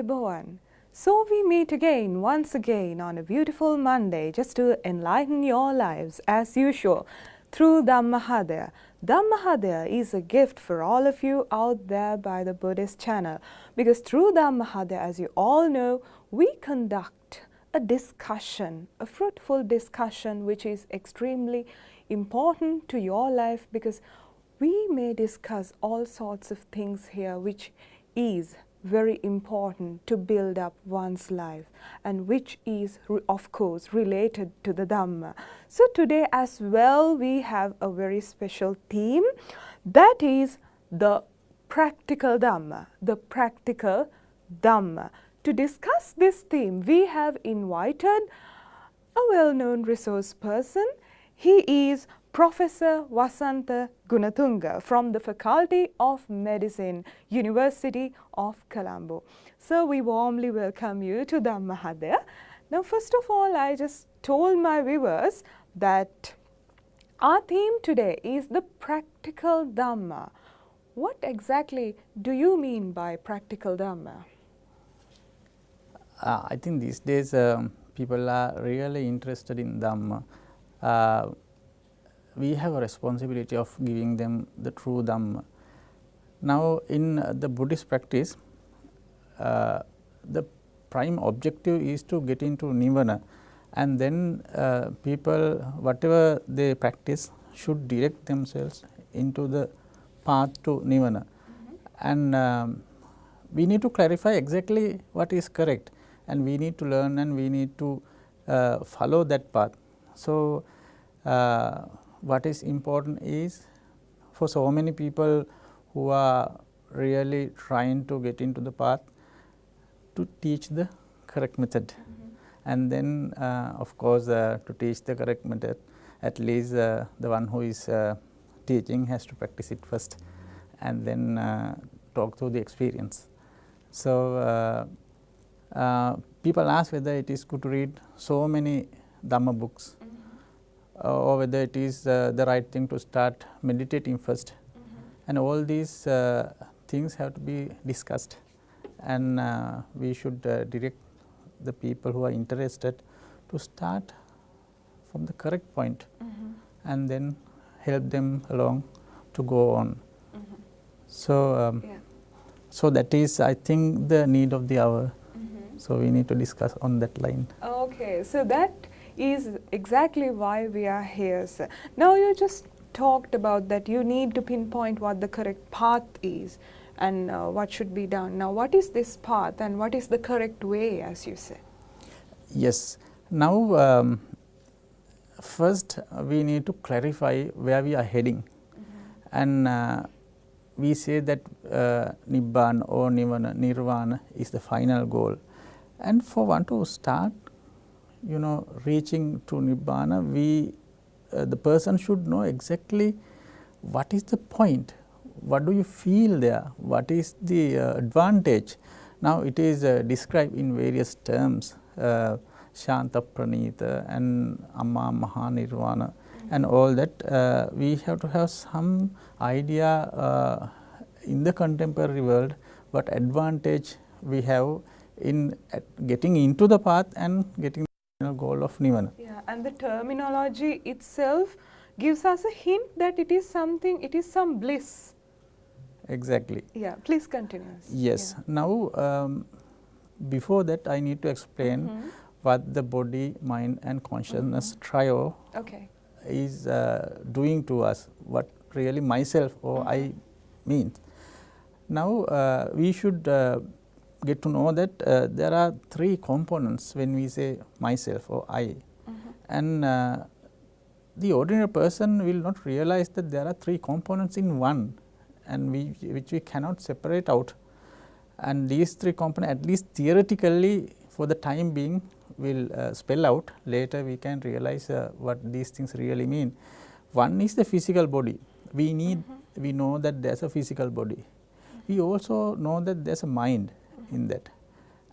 Ayubowan. So we meet again, once again, on a beautiful Monday, just to enlighten your lives, as usual, through Dammahadaya. Dammahadaya is a gift for all of you out there by the Buddhist channel, because through Dammahadaya, as you all know, we conduct a discussion, a fruitful discussion, which is extremely important to your life, because we may discuss all sorts of things here, which is very important to build up one's life, and which is of course related to the Dhamma. So today as well we have a very special theme, that is the practical Dhamma, the practical Dhamma. To discuss this theme, we have invited a well-known resource person. He is Professor Vasantha Gunatunga from the Faculty of Medicine, University of Colombo. So we warmly welcome you to Dammahadaya. Now first of all, I just told my viewers that our theme today is the practical Dhamma. What exactly do you mean by practical Dhamma? I think these days people are really interested in Dhamma. We have a responsibility of giving them the true Dhamma. Now, in the Buddhist practice, the prime objective is to get into Nirvana, and then people, whatever they practice, should direct themselves into the path to Nirvana. And we need to clarify exactly what is correct, and we need to learn, and we need to follow that path. So, what is important is, for so many people who are really trying to get into the path, to teach the correct method. And then of course to teach the correct method, at least the one who is teaching has to practice it first, and then talk through the experience. So people ask whether it is good to read so many Dhamma books, or whether it is the right thing to start meditating first. And all these things have to be discussed, and we should direct the people who are interested to start from the correct point, and then help them along to go on. So, so that is, I think, the need of the hour. So we need to discuss on that line. Okay, so that is exactly why we are here, sir. Now you just talked about that you need to pinpoint what the correct path is, and what should be done. Now what is this path, and what is the correct way, as you said? Yes. Now first we need to clarify where we are heading. And we say that Nibbana or Nirvana is the final goal. And for one to start, reaching to Nibbana, the person should know exactly what is the point, what do you feel there, what is the advantage. Now it is described in various terms, Shanta Pranita and Amma Mahanirvana, and all that. We have to have some idea in the contemporary world what advantage we have in getting into the path and getting the goal of Nirvana. Yeah, and the terminology itself gives us a hint that it is something, it is some bliss. Exactly. Yeah, please continue. Yes. Yeah. Now, before that, I need to explain what the body, mind and consciousness trio is doing to us, what really myself or I means. Now, we should get to know that there are three components when we say myself or I. And the ordinary person will not realize that there are three components in one, and which we cannot separate out. And these three components, at least theoretically, for the time being, will spell out. Later we can realize what these things really mean. One is the physical body. We know that there is a physical body. We also know that there is a mind in that,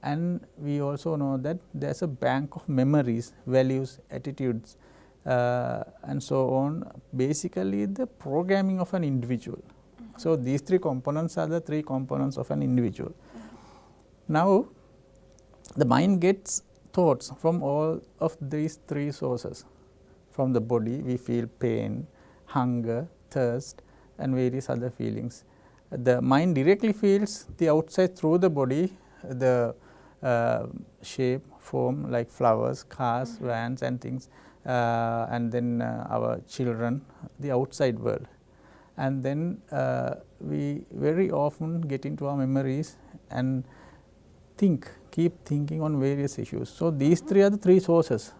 and we also know that there is a bank of memories, values, attitudes, and so on, basically the programming of an individual. So these three components are the three components of an individual. Now the mind gets thoughts from all of these three sources. From the body we feel pain, hunger, thirst and various other feelings. The mind directly feels the outside through the body, the shape, form like flowers, cars, vans and things, and then our children, the outside world. And then we very often get into our memories and keep thinking on various issues. So, these three are the three sources.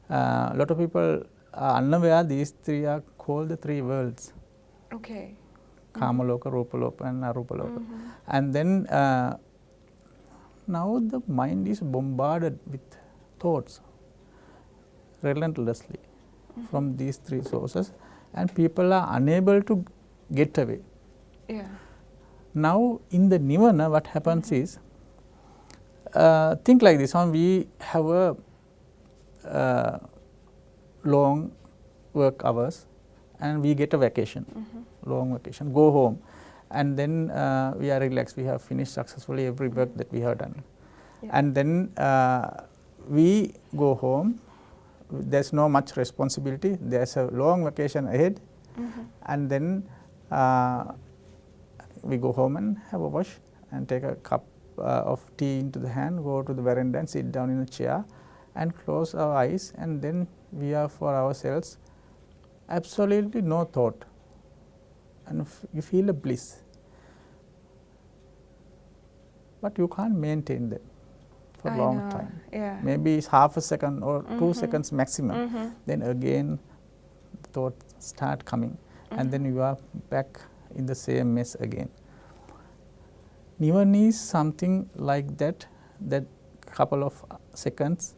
A lot of people are unaware these three are called the three worlds. Okay. Kamaloka, Rupaloka and Arupaloka. And then now the mind is bombarded with thoughts relentlessly from these three sources, and people are unable to get away. Yeah. Now in the nirvana what happens is, think like this one, we have a long work hours and we get a vacation, long vacation, go home, and then we are relaxed, we have finished successfully every work that we have done. Yeah. And then we go home, there is no much responsibility, there is a long vacation ahead, and then we go home and have a wash and take a cup of tea into the hand, go to the veranda and sit down in a chair and close our eyes, and then we are for ourselves, absolutely no thought, and you feel a bliss. But you can't maintain that for a long time. Yeah. Maybe it's half a second or 2 seconds maximum. Then again thoughts start coming, and then you are back in the same mess again. Nirvana is something like that couple of seconds.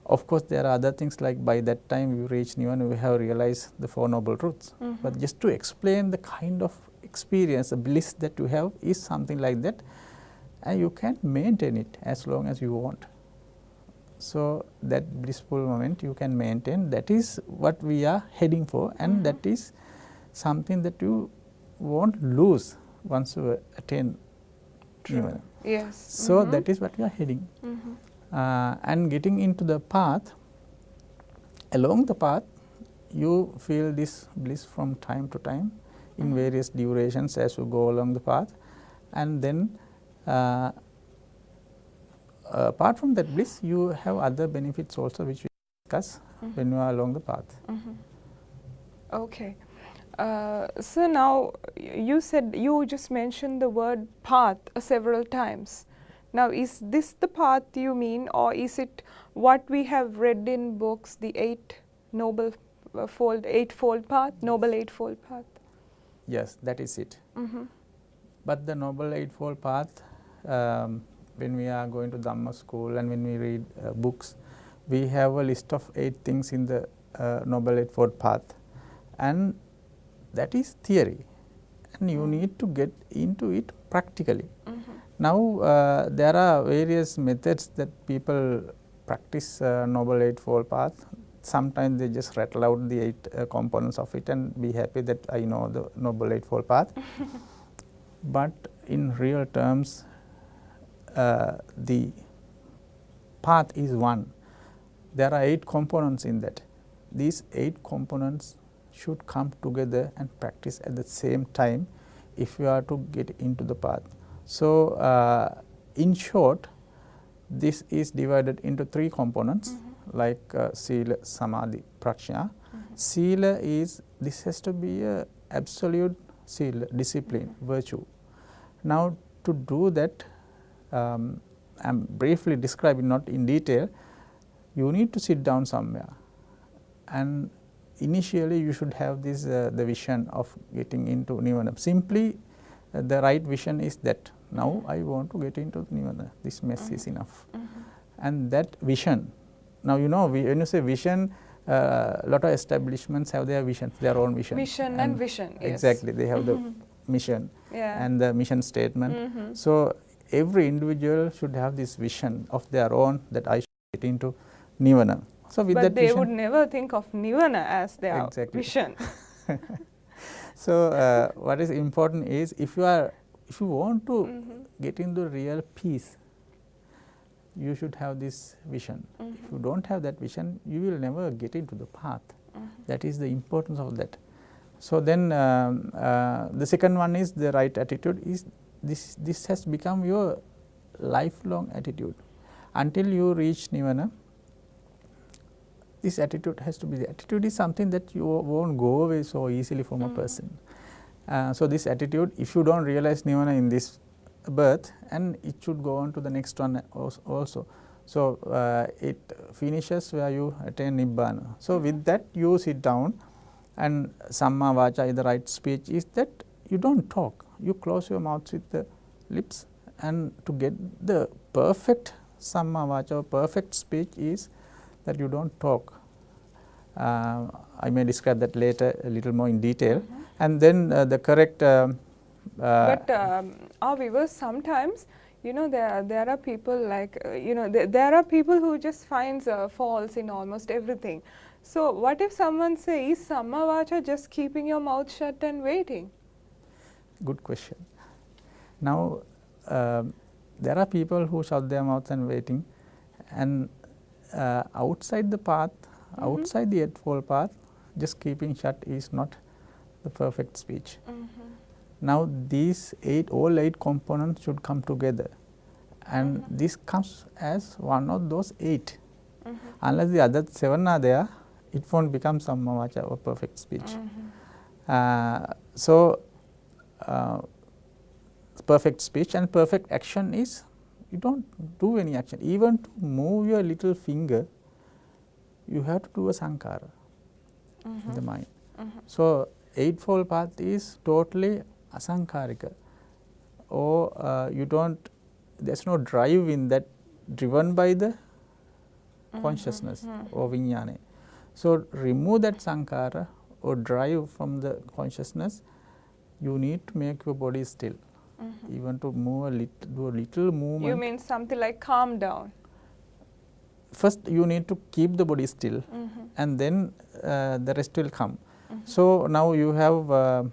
Of course, there are other things like by that time you reach nirvana, we have realized the Four Noble Truths. But just to explain the kind of experience, the bliss that you have is something like that, and you can maintain it as long as you want. So, that blissful moment you can maintain, that is what we are heading for, and that is something that you won't lose once you attain nirvana. Yes. So, that is what we are heading. And getting into the path, along the path you feel this bliss from time to time in various durations as you go along the path, and then apart from that bliss you have other benefits also which we discuss when you are along the path. Okay. So now you just mentioned the word path several times. Now is this the path you mean, or is it what we have read in books, the eightfold path, Noble Eightfold Path? Yes, that is it. But the Noble Eightfold Path, when we are going to Dhamma school and when we read books, we have a list of 8 things in the Noble Eightfold Path, and that is theory, and you need to get into it practically. Now there are various methods that people practice Noble Eightfold Path. Sometimes they just rattle out the 8 components of it and be happy that I know the Noble Eightfold Path. But in real terms, the path is one. There are 8 components in that. These 8 components should come together and practice at the same time if you are to get into the path. So, in short, this is divided into 3 components like Sila, Samadhi, Prajna. Sila is, this has to be a absolute Sila, discipline, virtue. Now to do that, I am briefly describing, not in detail, you need to sit down somewhere, and initially you should have this the vision of getting into nirvana. Simply the right vision is that now I want to get into nirvana, this mess is enough. And that vision, now you know when you say vision, a lot of establishments have their visions, their own vision. Mission and vision, yes. Exactly, they have the mission and the mission statement. So every individual should have this vision of their own, that I should get into nirvana. So with but that they vision, would never think of nirvana as their vision. So what is important is, if you want to get into real peace, you should have this vision. If you do not have that vision, you will never get into the path. That is the importance of that. So, then the second one is the right attitude. Is this has become your lifelong attitude. Until you reach nirvana, this attitude has to be. The attitude is something that you won't go away so easily from a person. So, this attitude, if you do not realize nirvana in this birth, and it should go on to the next one also. So, it finishes where you attain nibbana. So, with that you sit down, and samma vacha, the right speech, is that you do not talk. You close your mouth with the lips, and to get the perfect samma vacha or perfect speech is that you do not talk. I may describe that later a little more in detail. And then the correct but our viewers, sometimes there are people like there are people who just finds faults in almost everything. So what if someone says samma vacha, just keeping your mouth shut and waiting? Good question. Now there are people who shut their mouths and waiting, and outside the path, outside the Eightfold Path, just keeping shut is not the perfect speech. Now these all eight components should come together, and this comes as one of those 8. Unless the other 7 are there, it won't become samma vacha or perfect speech. So perfect speech and perfect action is, you don't do any action. Even to move your little finger, you have to do a sankhara in the mind. So Eightfold Path is totally asankharika, or you don't, there is no drive in that, driven by the consciousness or vijnana. So remove that sankhara or drive from the consciousness. You need to make your body still. Even to move do a little movement. You mean something like calm down? First you need to keep the body still, and then the rest will come. So now you have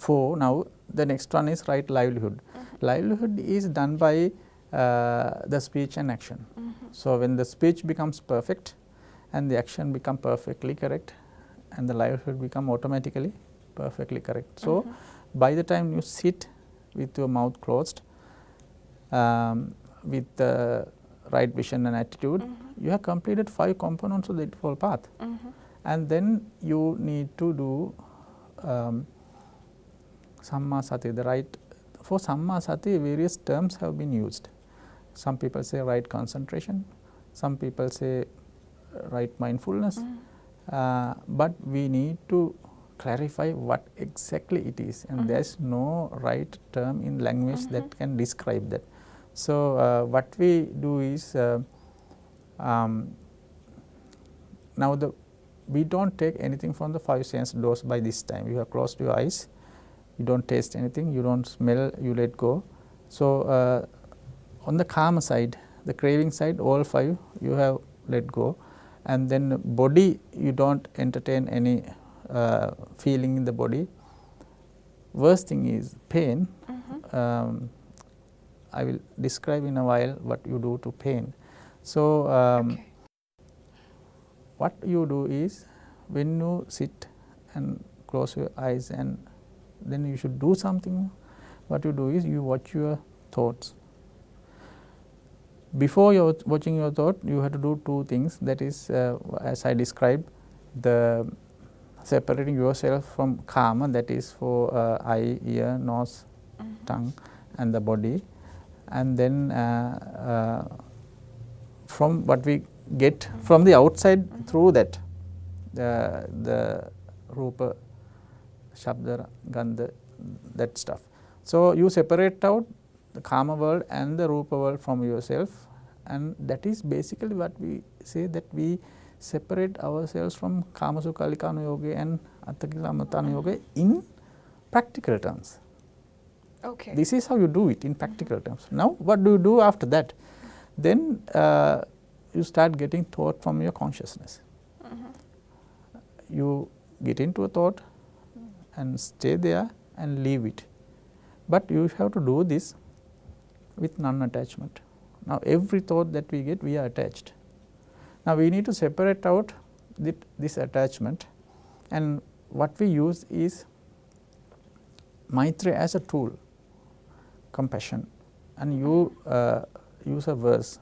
4. Now the next one is right livelihood. Livelihood is done by the speech and action. So when the speech becomes perfect and the action become perfectly correct, and the livelihood become automatically perfectly correct. So by the time you sit with your mouth closed, with the right vision and attitude, you have completed 5 components of the Eightfold Path. And then you need to do samma sati, the right. For samma sati, various terms have been used. Some people say right concentration, some people say right mindfulness, but we need to clarify what exactly it is, and there is no right term in language that can describe that. So what we do is, now we do not take anything from the 5 sense doors by this time. You have closed your eyes, you do not taste anything, you do not smell, you let go. So on the karma side, the craving side, all 5 you have let go, and then body, you do not entertain any feeling in the body. Worst thing is pain. I will describe in a while what you do to pain. So what you do is, when you sit and close your eyes, and then you should do something. What you do is, you watch your thoughts. Before you are watching your thought, you have to do 2 things. That is, as I described, the separating yourself from karma, that is for eye, ear, nose, tongue and the body, and then from what we get from the outside through that, the rupa, shabda, gandha, that stuff. So you separate out the karma world and the rupa world from yourself, and that is basically what we say, that we separate ourselves from kama sukha alikana yoga and atthakila amatana yoga in practical terms. Okay. This is how you do it in practical terms. Now what do you do after that? Then you start getting thought from your consciousness. You get into a thought and stay there and leave it. But you have to do this with non-attachment. Now, every thought that we get, we are attached. Now, we need to separate out this attachment, and what we use is Maitri as a tool, compassion, and you use a verse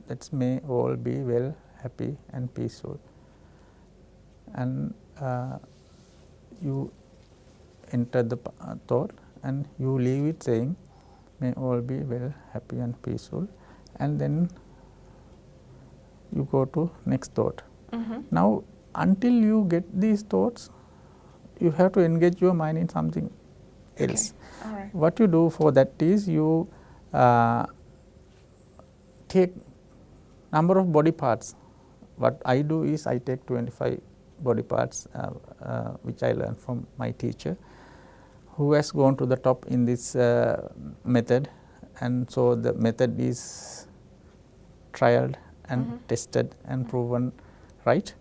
that may all be well, happy and peaceful, and you enter the thought and you leave it saying may all be well, happy and peaceful, and then you go to next thought. Now, until you get these thoughts, you have to engage your mind in something else. All right. What you do for that is you take number of body parts. What I do is I take 25 body parts which I learned from my teacher, who has gone to the top in this method, and so the method is trialed and tested and proven right.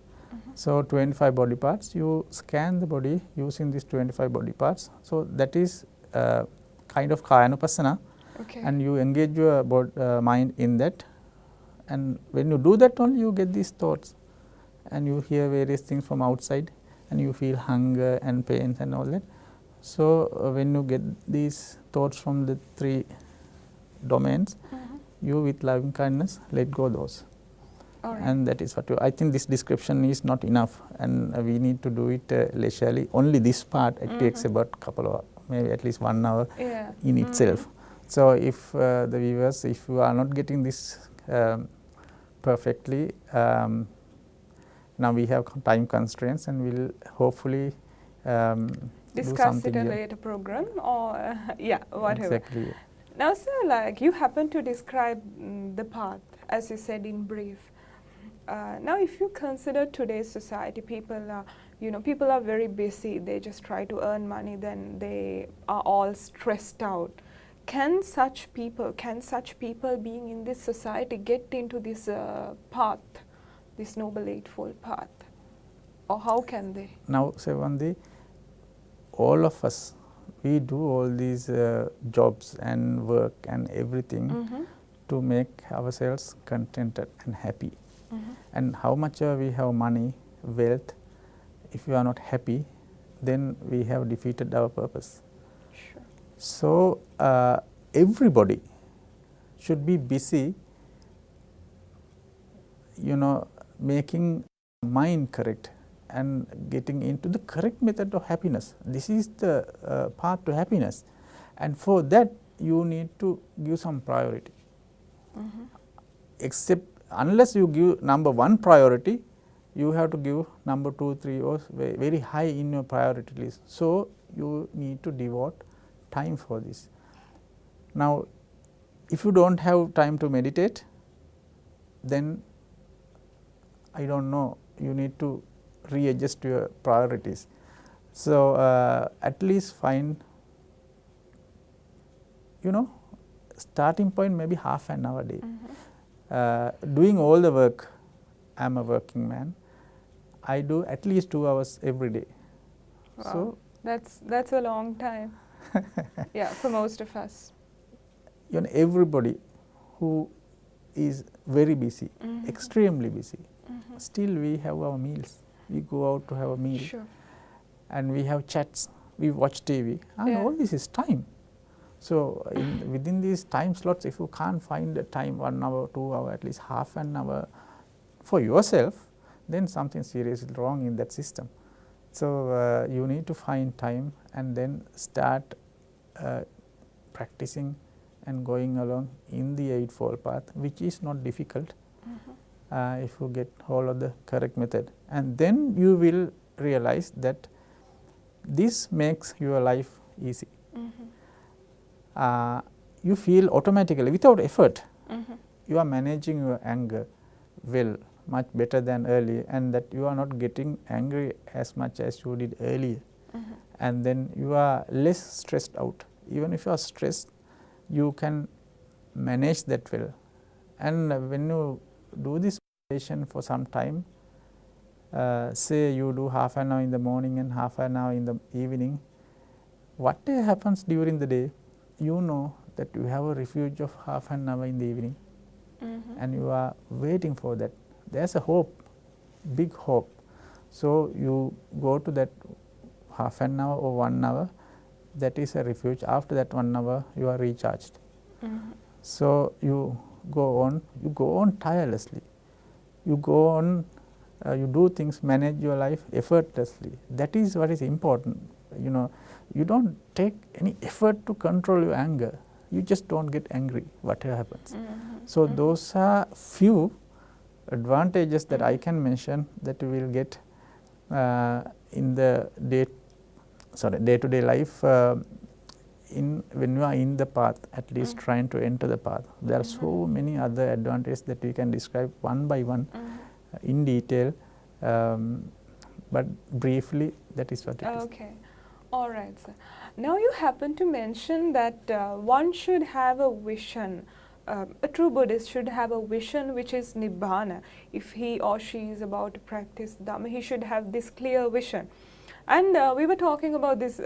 So, 25 body parts, you scan the body using these 25 body parts. So, that is kind of Kayanupassana, and you engage your mind in that, and when you do that only you get these thoughts, and you hear various things from outside and you feel hunger and pains and all that. So, when you get these thoughts from the three domains, you with loving kindness let go those. And that is what I think this description is not enough, and we need to do it leisurely. Only this part it takes about couple of maybe at least 1 hour in itself. So, if the viewers, if you are not getting this perfectly, now we have time constraints, and we will hopefully discuss it in a later program, or whatever. Exactly. Now, sir, like you happen to describe the path as you said in brief. Now, if you consider today's society, people are very busy. They just try to earn money. Then they are all stressed out. Can such people being in this society get into this path, this Noble Eightfold Path, or how can they? Now, Sevandi, all of us, we do all these jobs and work and everything to make ourselves contented and happy. And how much we have money, wealth, if you are not happy, then we have defeated our purpose. Sure. So, everybody should be busy, making mind correct and getting into the correct method of happiness. This is the path to happiness, and for that you need to give some priority. Except unless you give number 1 priority, you have to give number 2, 3 or very high in your priority list. So, you need to devote time for this. Now, if you do not have time to meditate, then I do not know, you need to readjust your priorities. So, at least find starting point maybe half an hour a day. Doing all the work, I am a working man, I do at least 2 hours every day. Wow. So, that's a long time. Yeah, for most of us. Everybody who is very busy, extremely busy, still we have our meals. We go out to have a meal, and we have chats, we watch TV, and all this is time. So, within these time slots, if you can't find the time 1 hour, 2 hours, at least half an hour for yourself, then something seriously wrong in that system. So, you need to find time and then start practicing and going along in the Eightfold Path, which is not difficult if you get hold of the correct method. And then you will realize that this makes your life easy. You feel automatically, without effort, you are managing your anger well, much better than earlier, and that you are not getting angry as much as you did earlier. And then you are less stressed out. Even if you are stressed, you can manage that well. And when you do this meditation for some time, say you do half an hour in the morning and half an hour in the evening, whatever happens during the day, you know that you have a refuge of half an hour in the evening. and you are waiting for that. There's a hope, big hope. So you go to that half an hour or 1 hour, that is a refuge. After that 1 hour, you are recharged. So you go on tirelessly. You go on, you do things, manage your life effortlessly. That is what is important. You know, you don't take any effort to control your anger. You just don't get angry, whatever happens. So those are few advantages that I can mention that you will get in the day-to-day life when you are in the path, at least trying to enter the path. There are so many other advantages that we can describe one by one in detail, but briefly that is what it is. Okay. All right, sir. Now you happen to mention that one should have a vision. A true Buddhist should have a vision which is Nibbana. If he or she is about to practice Dhamma, he should have this clear vision. And we were talking about this,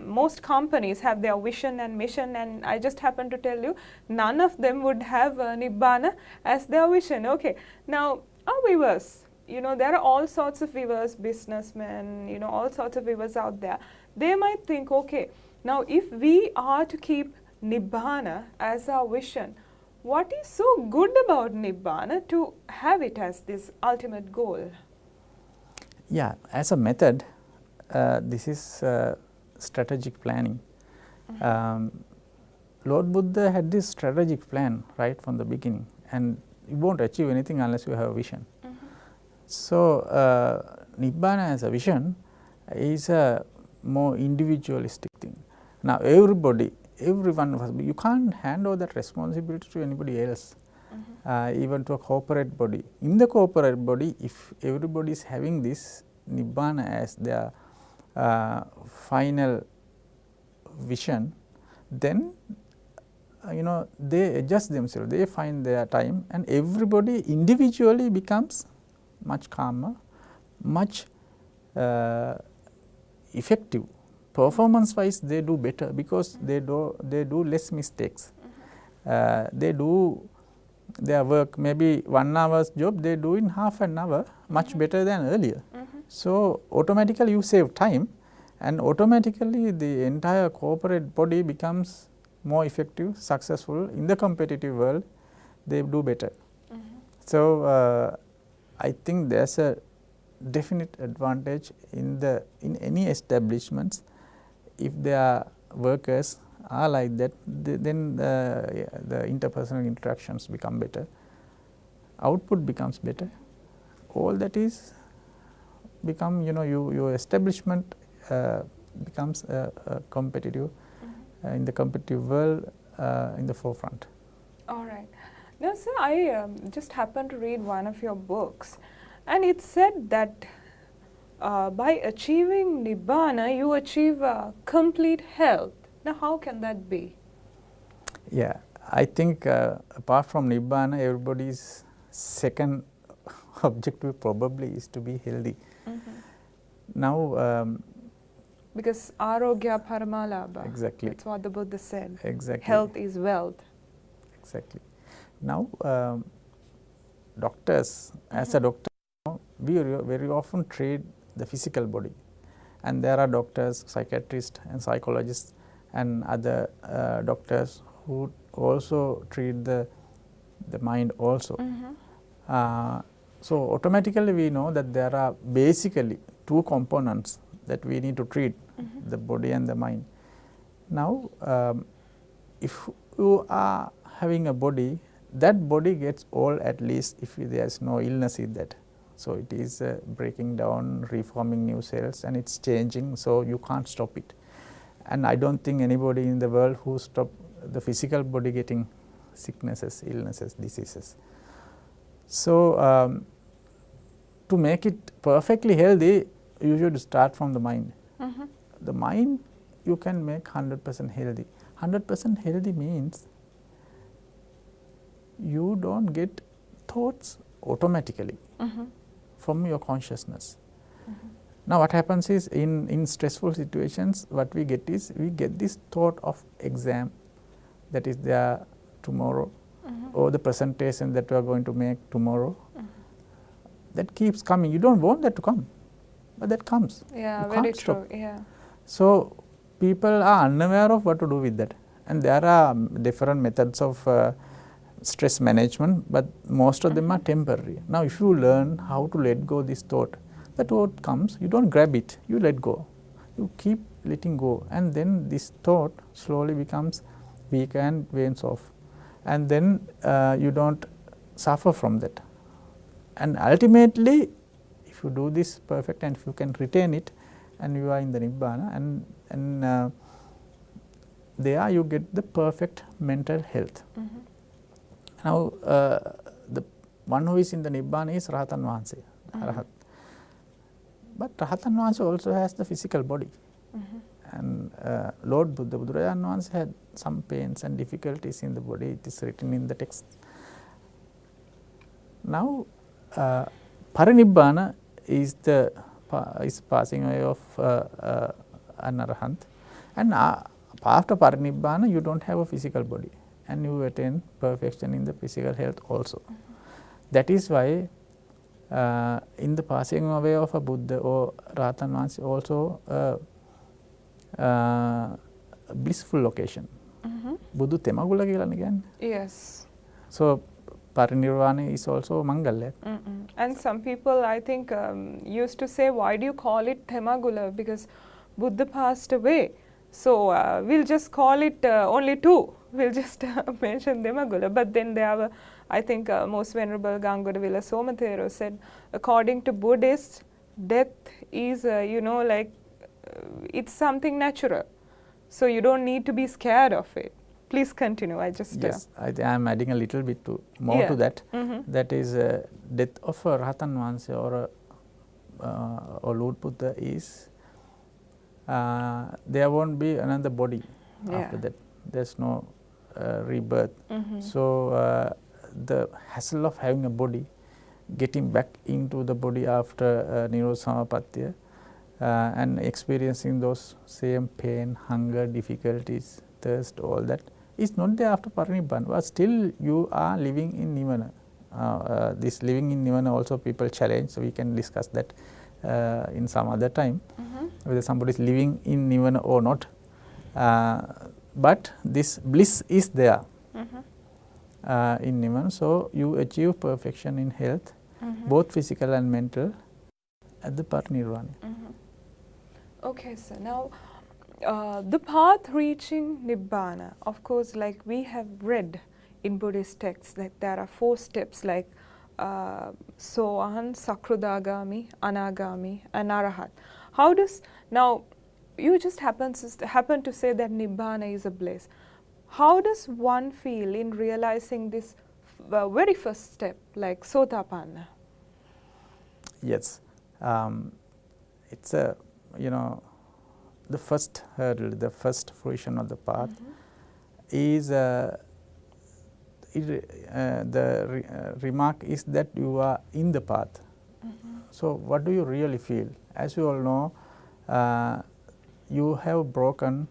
most companies have their vision and mission, and I just happen to tell you, none of them would have Nibbana as their vision. Okay, now our viewers, you know, there are all sorts of viewers, businessmen, you know, all sorts of viewers out there. They might think, okay, now if we are to keep Nibbana as our vision, what is so good about Nibbana to have it as this ultimate goal? Yeah, as a method, this is strategic planning. Lord Buddha had this strategic plan right from the beginning, and you won't achieve anything unless you have a vision. So Nibbana as a vision is a more individualistic thing. Now everyone of us, you can't hand over that responsibility to anybody else, even to a corporate body. In the corporate body, if everybody is having this Nibbana as their final vision, then you know, they adjust themselves, they find their time, and everybody individually becomes much calmer, much effective. Performance wise, they do better because they do less mistakes. They do their work, maybe 1 hour's job, they do in half an hour, much better than earlier. So automatically you save time, and automatically the entire corporate body becomes more effective, successful. In the competitive world, they do better. So I think there's a definite advantage in any establishments. If their workers are like that, then the interpersonal interactions become better, output becomes better. All that is become, you know, your establishment becomes competitive in the competitive world, in the forefront. All right. Now, sir, I just happened to read one of your books, and it said that by achieving Nibbana, you achieve complete health. Now, how can that be? Yeah, I think apart from Nibbana, everybody's second objective probably is to be healthy. Now, because arogya paramalabha. Exactly. That's what the Buddha said. Exactly. Health is wealth. Exactly. Now, doctors, as a doctor, we very often treat the physical body, and there are doctors, psychiatrists and psychologists and other doctors who also treat the mind also. So automatically we know that there are basically two components that we need to treat, the body and the mind. Now, if you are having a body, that body gets old at least if there is no illness in that. So it is breaking down, reforming new cells, and it's changing, so you can't stop it. And I don't think anybody in the world who stop the physical body getting sicknesses, illnesses, diseases. So to make it perfectly healthy, you should start from the mind. The mind you can make 100% healthy. 100% healthy means you don't get thoughts automatically from your consciousness. Now what happens is, in stressful situations, what we get is, we get this thought of exam that is there tomorrow, or the presentation that you are going to make tomorrow, that keeps coming. You don't want that to come, but that comes. Yeah, you very can't true. stop. Yeah. So people are unaware of what to do with that, and there are different methods of stress management, but most of them are temporary. Now if you learn how to let go this thought, the thought comes, you don't grab it, you let go, you keep letting go, and then this thought slowly becomes weak and wanes off, and then you don't suffer from that. And ultimately, if you do this perfect and if you can retain it, and you are in the Nibbana, and there you get the perfect mental health. Now the one who is in the Nibbana is Rahatan Vahanse, Arahat. But Rahatan Vahanse also has the physical body. And Lord Buddha, Buddharajan Vahanse had some pains and difficulties in the body. It is written in the text. Now Parinibbana is the passing away of an Arahant, and after Parinibbana you don't have a physical body, and you attain perfection in the physical health also. That is why in the passing away of a Buddha or Rahatan Vahanse also blissful occasion. Buddhu Temagula කියලානේ කියන්නේ. Yes. So Parinirvana is also Mangalya. And some people, I think, used to say, why do you call it Themagula? Because Buddha passed away. So we'll just call it only two. We'll just mention Themagula. But then there were, I think, most venerable Gangodavila Somathero said, according to Buddhists, death is, it's something natural. So you don't need to be scared of it. Please continue. I just yes, I am adding a little bit more to that. That is death of a Rahatan Vahanse or Lord Buddha is there won't be another body after that. There's no rebirth. So the hassle of having a body, getting back into the body after Nirodha Samapattiya and experiencing those same pain, hunger, difficulties, thirst, all that is not there after Parinibbana, but still you are living in Nirvana. This living in Nirvana also people challenge, so we can discuss that in some other time, whether somebody is living in Nirvana or not. But this bliss is there in Nirvana, so you achieve perfection in health, both physical and mental, at the Parinirvana. Okay, so now the path reaching Nibbana, of course, like we have read in Buddhist texts, like there are 4 steps like Sohan, Sakrudagami, Anagami, and Arahat. How does, now you just happen to say that Nibbana is a bliss. How does one feel in realizing this very first step, like Sotapanna? Yes, it's a, the first hurdle, the first fruition of the path is the remark is that you are in the path. So what do you really feel? As you all know, you have broken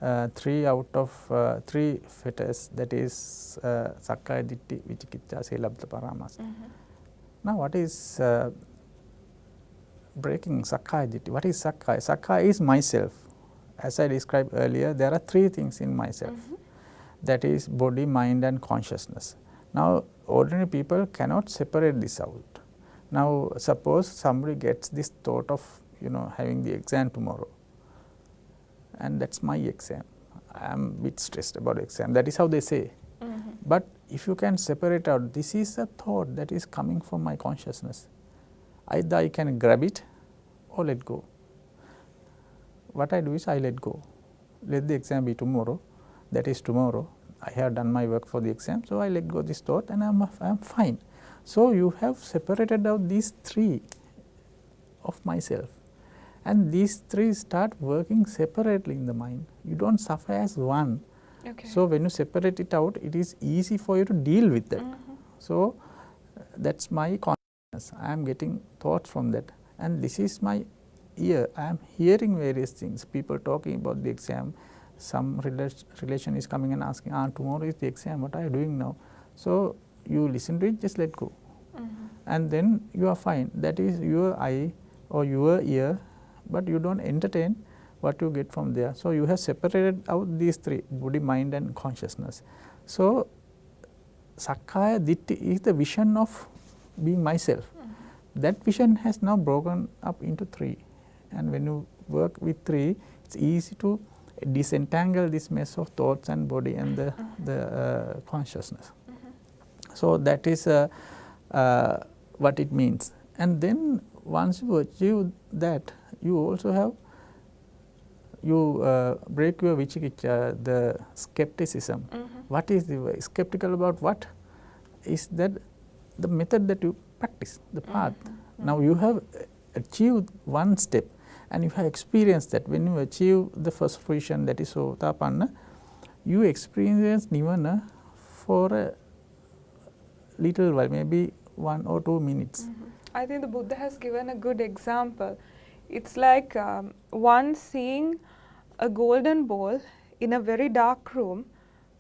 3 out of 3 fetters, that is Sakkaya Ditthi, Vicikicca, Silabdha Paramasa. Now what is breaking Sakkaya Ditthi? What is Sakkaya? Sakkaya is myself. As I described earlier, there are 3 things in myself. That is body, mind and consciousness. Now ordinary people cannot separate this out. Now suppose somebody gets this thought of having the exam tomorrow, and that's my exam. I am a bit stressed about the exam. That is how they say. But if you can separate out, this is a thought that is coming from my consciousness. Either I can grab it or let go. What I do is I let go. Let the exam be tomorrow. That is tomorrow. I have done my work for the exam, so I let go this thought and I am fine. So you have separated out these 3 of myself, and these 3 start working separately in the mind. You don't suffer as one. Okay. So when you separate it out, it is easy for you to deal with that. So that's my consciousness. I am getting thoughts from that, and this is my ear. I am hearing various things. People talking about the exam. Some relation is coming and asking, tomorrow is the exam. What are you doing now? So, you listen to it, just let go, and then you are fine. That is your eye or your ear, but you don't entertain what you get from there. So, you have separated out these three: body, mind and consciousness. So, Sakkaya Ditthi is the vision of being myself. That vision has now broken up into three, and when you work with three, it's easy to disentangle this mess of thoughts and body and the consciousness. So, that is what it means. And then once you achieve that, you also have, you break your vichikicha, the skepticism. What is the skeptical about? What is that? The method that you practice, the path. Now you have achieved one step, and you have experienced that. When you achieve the first fruition, that is Sotapanna, you experience Nirvana for a little while, maybe 1 or 2 minutes. I think the Buddha has given a good example. It's like one seeing a golden ball in a very dark room.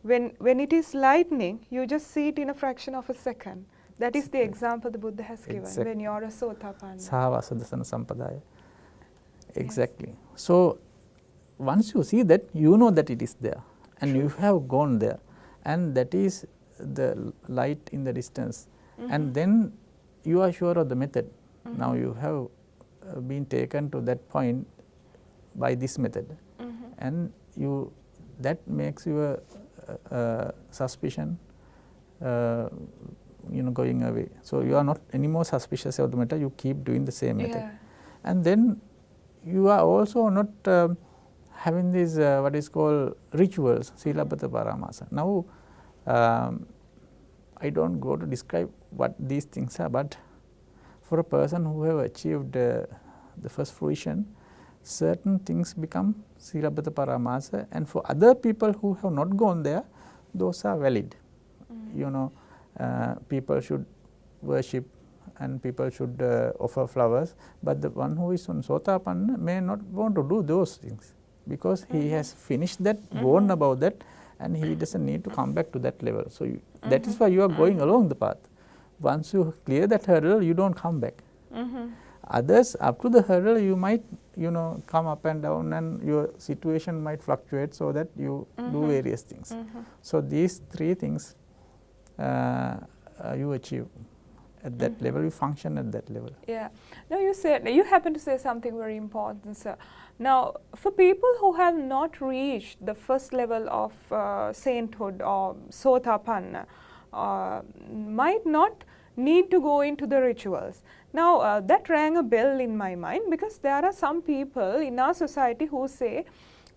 When it is lightning, you just see it in a fraction of a second. That is the example the Buddha has given when you are a Sotapanna. Sahawasadasana Sampadaya. Exactly. Yes. So, once you see that, you know that it is there, and you have gone there, and that is the light in the distance. And then you are sure of the method. Now you have been taken to that point by this method, and you, that makes your suspicion going away. So, you are not anymore suspicious of the method, you keep doing the same method. And then you are also not having these what is called rituals, Silabhata Paramasa. Now, I don't go to describe what these things are, but for a person who have achieved the first fruition, certain things become Silabhata Paramasa, and for other people who have not gone there, those are valid. People should worship and people should offer flowers, but the one who is on Sotapanna may not want to do those things, because he has finished that, gone about that, and he doesn't need to come back to that level. So, that is why you are going along the path. Once you clear that hurdle, you don't come back. Others, up to the hurdle, you might come up and down, and your situation might fluctuate, so that you do various things. So, these three things you achieve at that level, you function at that level. Yeah. Now you happen to say something very important, sir. Now, for people who have not reached the first level of sainthood or Sotapanna, might not need to go into the rituals. Now, that rang a bell in my mind, because there are some people in our society who say,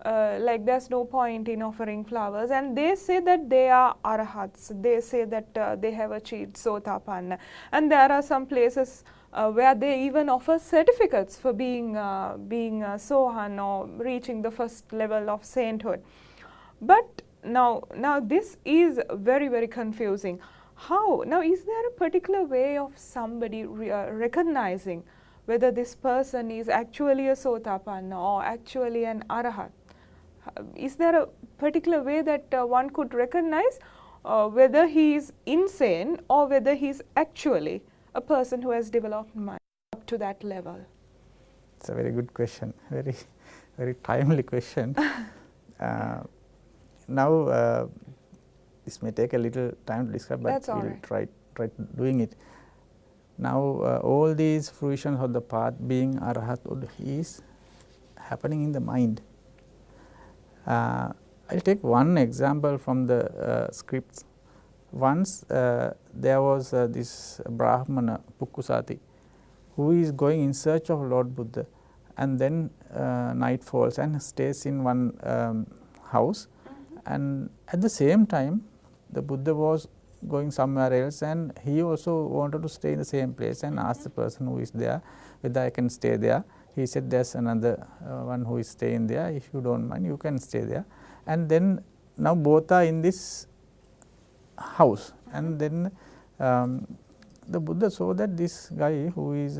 like there's no point in offering flowers, and they say that they are arahats, they say that they have achieved Sotapanna, and there are some places where they even offer certificates for being Sohan or reaching the first level of sainthood. But now this is very, very confusing. How? Now, is there a particular way of somebody recognizing whether this person is actually a Sotapanna or actually an Arahat? Is there a particular way that one could recognize whether he is insane or whether he is actually a person who has developed mind up to that level? It's a very good question, very, very timely question. Now, this may take a little time to describe, but we'll try doing it. Now, all these fruitions of the path, being Arahathood, is happening in the mind. I'll take one example from the scripts. Once there was this Brahmana, Pukkusati, who is going in search of Lord Buddha, and then night falls and stays in one house, and at the same time the Buddha was going somewhere else, and he also wanted to stay in the same place, and asked the person who is there whether I can stay there. He said, there's another one who is staying there, if you don't mind you can stay there. And then now both are in this house, and then the Buddha saw that this guy who is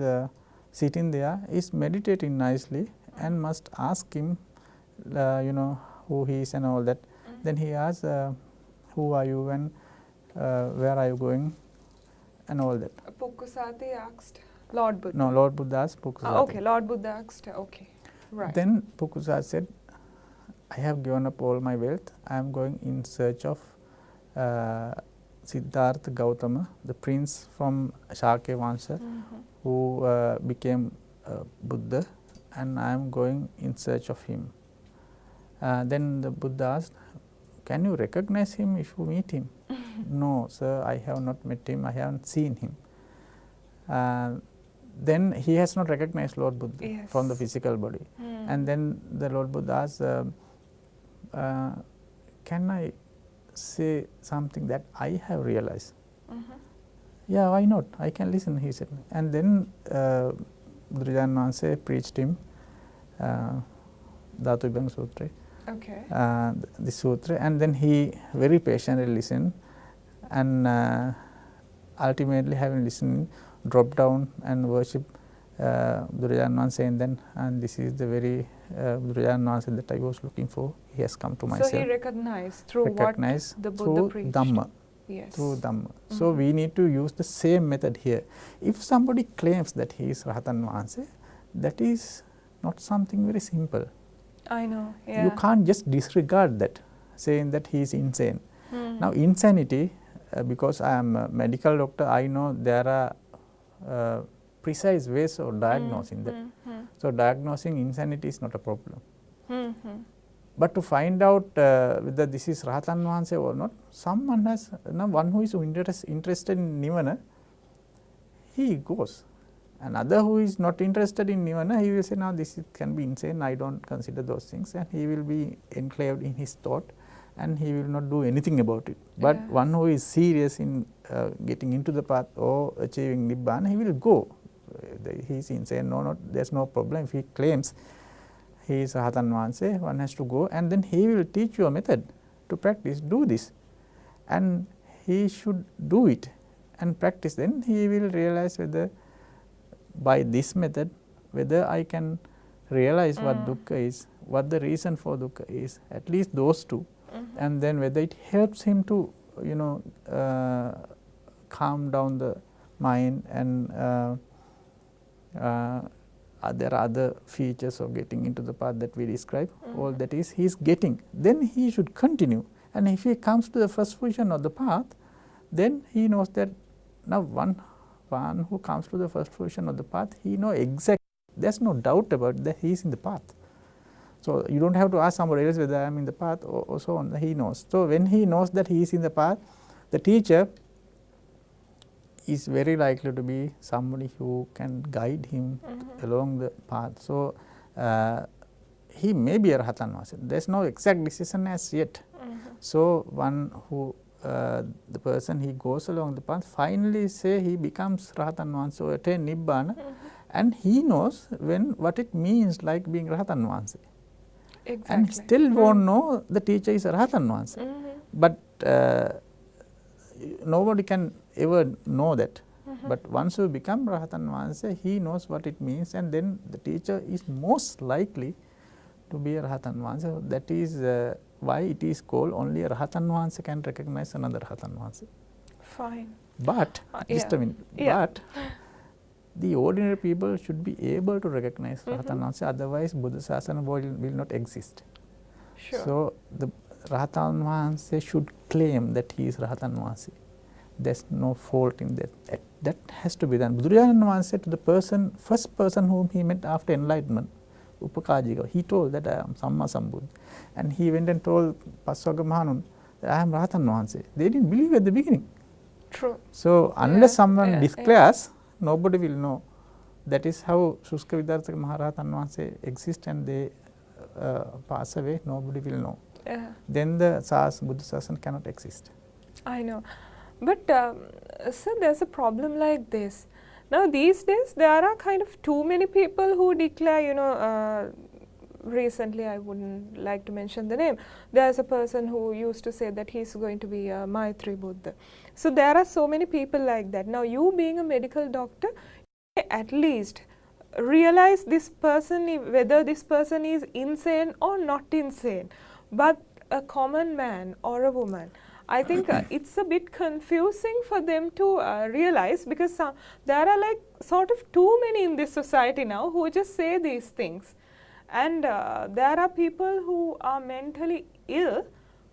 sitting there is meditating nicely, and must ask him who he is and all that. Then he asked, who are you, and where are you going, and all that. Pukkusati asked Lord Buddha. No, Lord Buddha asked Pukkusati. Okay, Lord Buddha asked, okay, right. Then Pukkusati said, I have given up all my wealth. I am going in search of Siddhartha Gautama, the prince from Shakya Vansha, who became Buddha, and I am going in search of him. Then the Buddha asked, can you recognize him if you meet him? No, sir, I have not met him, I haven't seen him. Then he has not recognized Lord Buddha from the physical body. And then the Lord Buddha asked, can I say something that I have realized? Yeah, why not? I can listen, he said. And then Buddhajana Vanshe preached him Dhatu Vibhanga Sutra. Okay. The sutra, and then he very patiently listened, and ultimately, having listened, dropped down and worshipped Buddhajana Vanshe, and this is the very Buddhajana Vanshe that I was looking for. He has come to myself. So he recognized through what the Buddha preached. Dhamma. Yes. Through Dhamma. So we need to use the same method here. If somebody claims that he is Rahatan Vanshe, that is not something very simple. I know, yeah. You can't just disregard that, saying that he is insane. Now, insanity, because I am a medical doctor, I know there are precise ways of diagnosing that. So, diagnosing insanity is not a problem. But to find out whether this is Rahatan Vanshe or not, someone has, one who is interested in Nirvana, he goes. Another who is not interested in Nirvana, he will say, now this can be insane, I don't consider those things, and he will be enclaved in his thought and he will not do anything about it. But one who is serious in getting into the path or achieving Nibbana, he will go. He is insane, there is no problem. If he claims he is Rahatan Vanshe, one has to go, and then he will teach you a method to practice, do this, and he should do it and practice. Then he will realize whether by this method, whether I can realize what dukkha is, what the reason for dukkha is, at least those two, and then whether it helps him to, calm down the mind, and there are other features of getting into the path that we describe. All that is, he is getting. Then he should continue, and if he comes to the first position of the path, then he knows that now one who comes to the first position of the path, he knows exactly, there is no doubt about that he is in the path. So, you do not have to ask somebody else whether I am in the path or so on, he knows. So, when he knows that he is in the path, the teacher is very likely to be somebody who can guide him along the path. So, he may be a Rahatan Vanshe. There is no exact decision as yet. So, one who the person he goes along the path, finally say he becomes Rahatan Vanshe or attain Nibbana, and he knows what it means like being Rahatan Vanshe. Exactly. And still won't know the teacher is a Rahatan Vanshe. But nobody can ever know that. But once you become Rahatan Vanshe, he knows what it means, and then the teacher is most likely to be a Rahatan Vanshe. That is why it is called only a Rahatan Vanshe can recognize another Rahatan Vanshe. Fine. But, just a minute, but the ordinary people should be able to recognize Rahatan Vanshe, otherwise Buddha Sasana will not exist. Sure. So, the Rahatan Vanshe should claim that he is Rahatan Vanshe. There is no fault in that. That has to be done. Buddhajana Vanshe, to the first person whom he met after enlightenment, Upakajika, he told that I am Samma Sambuddha. And he went and told Paswaga Mahanun that I am Rahatan Vanshe. They didn't believe at the beginning. True. So, unless someone declares, nobody will know. That is how Shuska Vidarthaka Maharahatan Vanshe exist, and they pass away, nobody will know. Then the Buddha Sasana cannot exist. I know. But sir, there is a problem like this. Now, these days there are kind of too many people who declare, recently I wouldn't like to mention the name. There is a person who used to say that he is going to be a Maitri Buddha. So, there are so many people like that. Now, you being a medical doctor, at least realize this person, whether this person is insane or not insane. But a common man or a woman, I think it's a bit confusing for them to realize, because there are like sort of too many in this society now who just say these things. And there are people who are mentally ill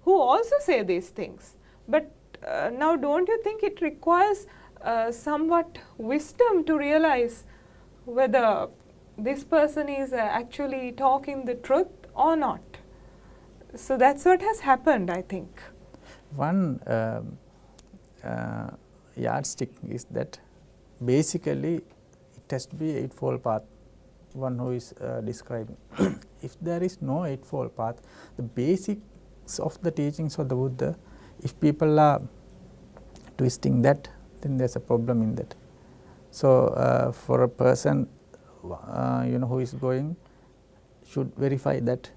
who also say these things. But now don't you think it requires somewhat wisdom to realize whether this person is actually talking the truth or not? So that's what has happened, I think. One yardstick is that basically it has to be eightfold path, one who is describing. If there is no eightfold path, the basics of the teachings of the Buddha, if people are twisting that, then there's a problem in that. So for a person who is going, should verify that.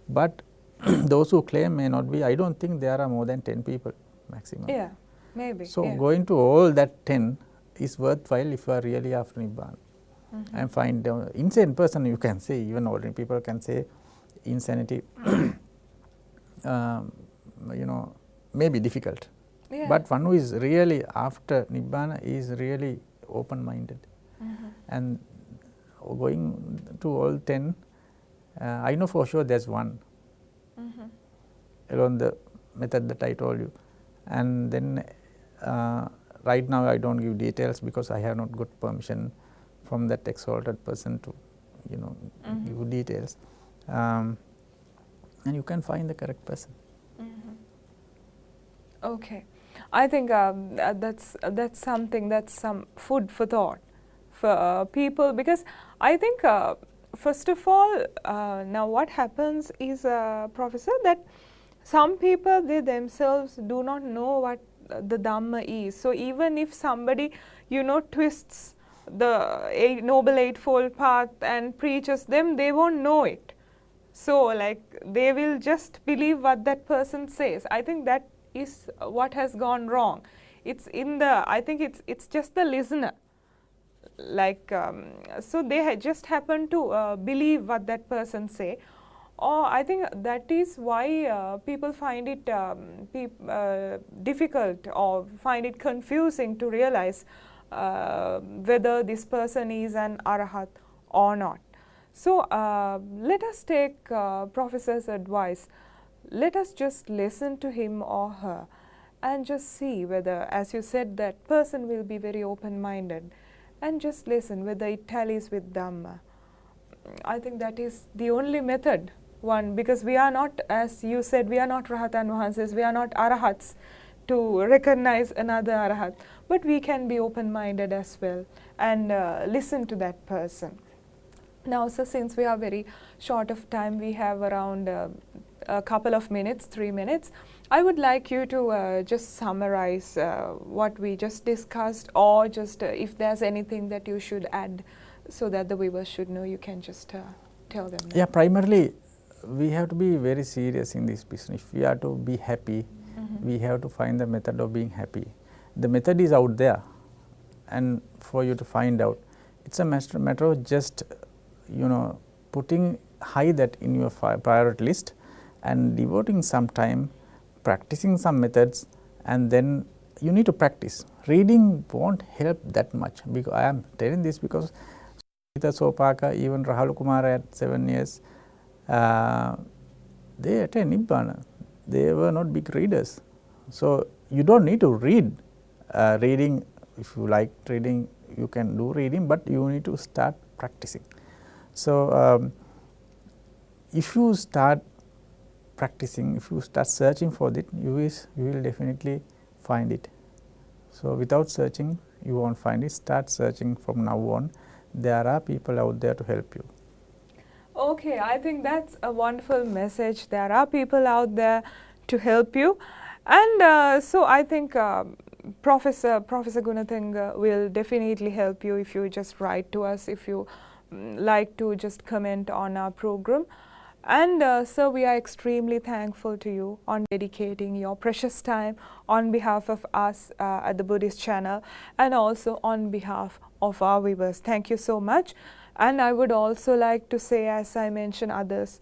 But those who claim may not be. I don't think there are more than 10 people maximum. Yeah, maybe. So yeah. going to all that 10 is worthwhile if you are really after Nibbana. And find insane person, you can say, even ordinary people can say insanity may be difficult. Yeah. But one who is really after Nibbana is really open-minded. And going to all 10, I know for sure there's one along the method that I told you. And then right now I don't give details because I have not got permission from that exalted person to give details. And you can find the correct person. Okay, I think that's something, that's some food for thought for people, because I think first of all, now what happens is, Professor, that some people, they themselves do not know what the Dhamma is. So even if somebody twists the Noble Eightfold Path and preaches them, they won't know it. So like they will just believe what that person says. I think that is what has gone wrong. It's in the, I think it's just the listener. Like so they just happen to believe what that person say. Or I think that is why people find it difficult or find it confusing to realize whether this person is an Arahat or not. So let us take Professor's advice. Let us just listen to him or her and just see whether, as you said, that person will be very open-minded, and just listen whether it tallies with Dhamma. I think that is the only method, one, because we are not, as you said, we are not Rahatan Vahanses, we are not Arahats to recognize another Arahat, but we can be open-minded as well and listen to that person. Now, so since we are very short of time, we have around a couple of minutes, 3 minutes, I would like you to just summarize what we just discussed, or just if there's anything that you should add so that the viewers should know, you can just tell them. Yeah, primarily we have to be very serious in this business. If we are to be happy, we have to find the method of being happy. The method is out there, and for you to find out, it's a matter of just putting high that in your priority list and devoting some time, practicing some methods, and then you need to practice. Reading won't help that much, because I am telling this because Sopaka, even Rahul Kumar at 7 years, they attained Nibbana. They were not big readers. So you don't need to read. Reading, if you like reading, you can do reading, but you need to start practicing. So if you start practicing, if you start searching for it, you will definitely find it. So without searching, you won't find it. Start searching from now on. There are people out there to help you. Okay, I think that's a wonderful message. There are people out there to help you, and so I think Professor Gunathanga will definitely help you if you just write to us, if you like to just comment on our program. And so we are extremely thankful to you on dedicating your precious time on behalf of us at the Buddhist channel, and also on behalf of our viewers. Thank you so much. And I would also like to say, as I mentioned others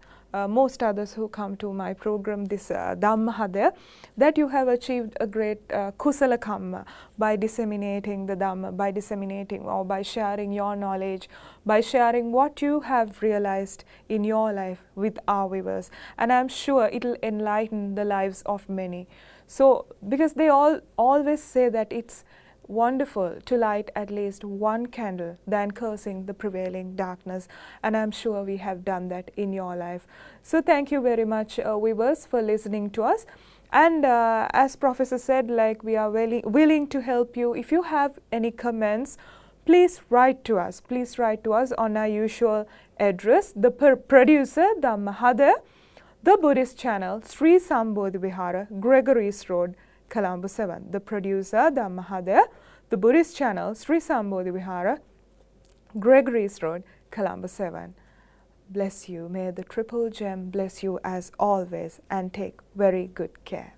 most others who come to my program, this Dammahadaya, that you have achieved a great kusala kamma by disseminating the Dhamma, by disseminating or by sharing your knowledge, by sharing what you have realized in your life with our viewers. And I'm sure it will enlighten the lives of many. So, because they always say that it's wonderful to light at least one candle than cursing the prevailing darkness, and I'm sure we have done that in your life. So thank you very much, viewers, for listening to us. And as Professor said, like, we are willing to help you. If you have any comments, please write to us. Please write to us on our usual address. The producer, Dammahadaya, the Buddhist channel, Sri Sambodhi Vihara, Gregory's Road, Colombo 7. The producer, Dammahadaya, the Buddhist channel, Sri Sambodhi Vihara, Gregory's Road, Colombo 7. Bless you. May the Triple Gem bless you as always, and take very good care.